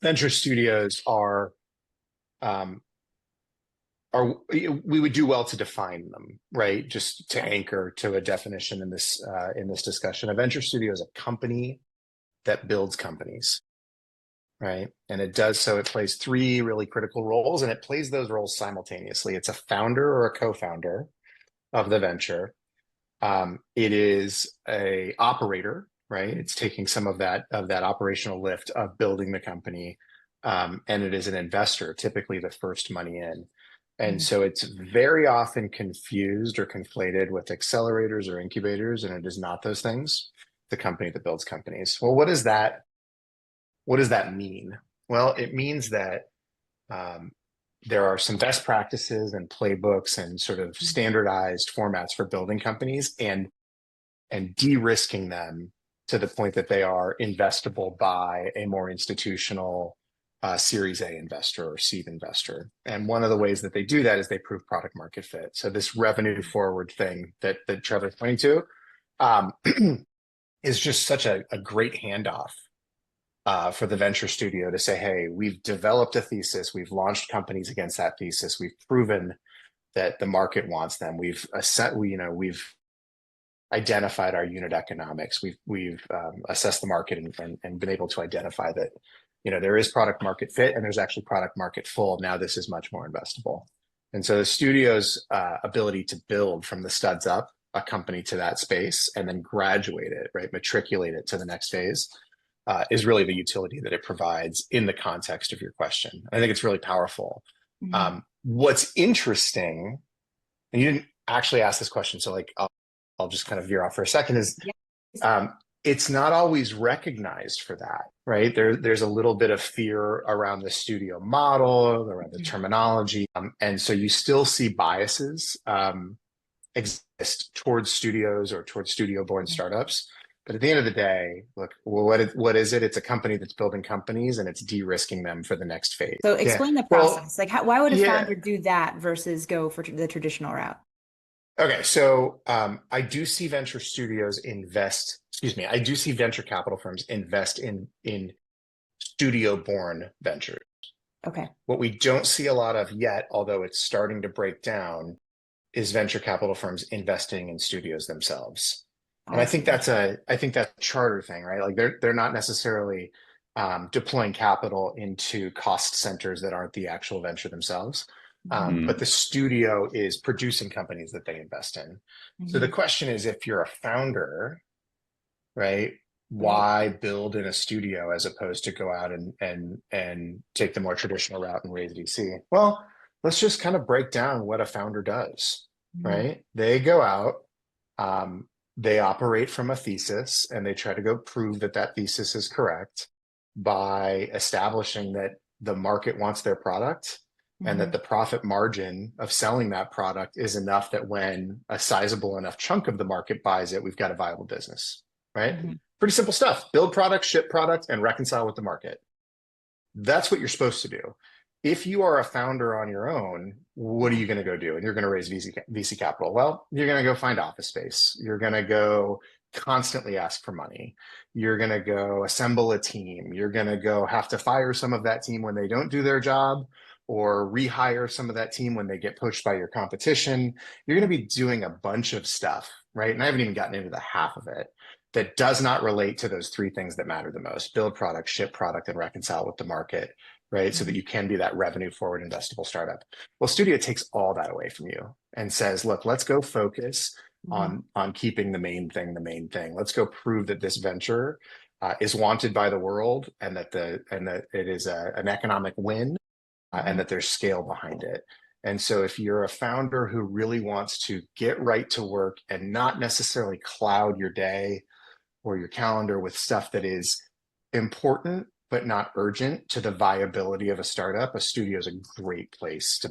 venture studios um, are we would do well to define them, right? Just to anchor to a definition in this discussion. A venture studio is a company that builds companies, right? And it does so. It plays three really critical roles, and it plays those roles simultaneously. It's a founder or a co-founder of the venture. It is a operator, right? It's taking some of that operational lift of building the company, and it is an investor, typically the first money in. And so it's very often confused or conflated with accelerators or incubators, and it is not those things. The company that builds companies. Well, what does that mean? Well, it means that um, there are some best practices and playbooks and sort of standardized formats for building companies and de-risking them to the point that they are investable by a more institutional Series A investor or seed investor. And one of the ways that they do that is they prove product market fit. So this revenue forward thing that Trevor's pointing to is just such a great handoff for the venture studio to say, hey, we've developed a thesis, we've launched companies against that thesis, we've proven that the market wants them, we've identified our unit economics, we've assessed the market and been able to identify that there is product market fit and there's actually product market full. Now this is much more investable. And so the studio's ability to build from the studs up a company to that space and then graduate it, right, matriculate it to the next phase is really the utility that it provides in the context of your question. I think it's really powerful. What's interesting, and you didn't actually ask this question, so I'll just kind of veer off for a second, is it's not always recognized for that, right? There's a little bit of fear around the studio model, around the terminology. And so you still see biases exist towards studios or towards studio-born startups. But at the end of the day, look, well, what is it? It's a company that's building companies and it's de-risking them for the next phase. So explain the process. Why would a founder do that versus go for the traditional route? Okay, so I do see venture studios invest, I do see venture capital firms invest in studio-born ventures. Okay. What we don't see a lot of yet, although it's starting to break down, is venture capital firms investing in studios themselves. And I think that's a charter thing, right? Like they're not necessarily deploying capital into cost centers that aren't the actual venture themselves. But the studio is producing companies that they invest in. So the question is, if you're a founder, right, why build in a studio as opposed to go out and take the more traditional route and raise VC? Well, let's just kind of break down what a founder does, right? They go out, they operate from a thesis, and they try to go prove that that thesis is correct by establishing that the market wants their product and that the profit margin of selling that product is enough that when a sizable enough chunk of the market buys it, we've got a viable business, right? Pretty simple stuff. Build product, ship product, and reconcile with the market. That's what you're supposed to do. If you are a founder on your own, what are you going to go do? And you're going to raise VC capital. Well, you're going to go find office space. You're going to go constantly ask for money. You're going to go assemble a team. You're going to go have to fire some of that team when they don't do their job, or rehire some of that team when they get poached by your competition. You're going to be doing a bunch of stuff, right? And I haven't even gotten into the half of it that does not relate to those three things that matter the most: build product, ship product, and reconcile with the market, right? So that you can be that revenue forward investable startup. Well, Studio takes all that away from you and says, look, let's go focus on keeping the main thing the main thing. Let's go prove that this venture is wanted by the world and that it is an economic win. And that there's scale behind it. And so if you're a founder who really wants to get right to work and not necessarily cloud your day or your calendar with stuff that is important but not urgent to the viability of a startup, a studio is a great place to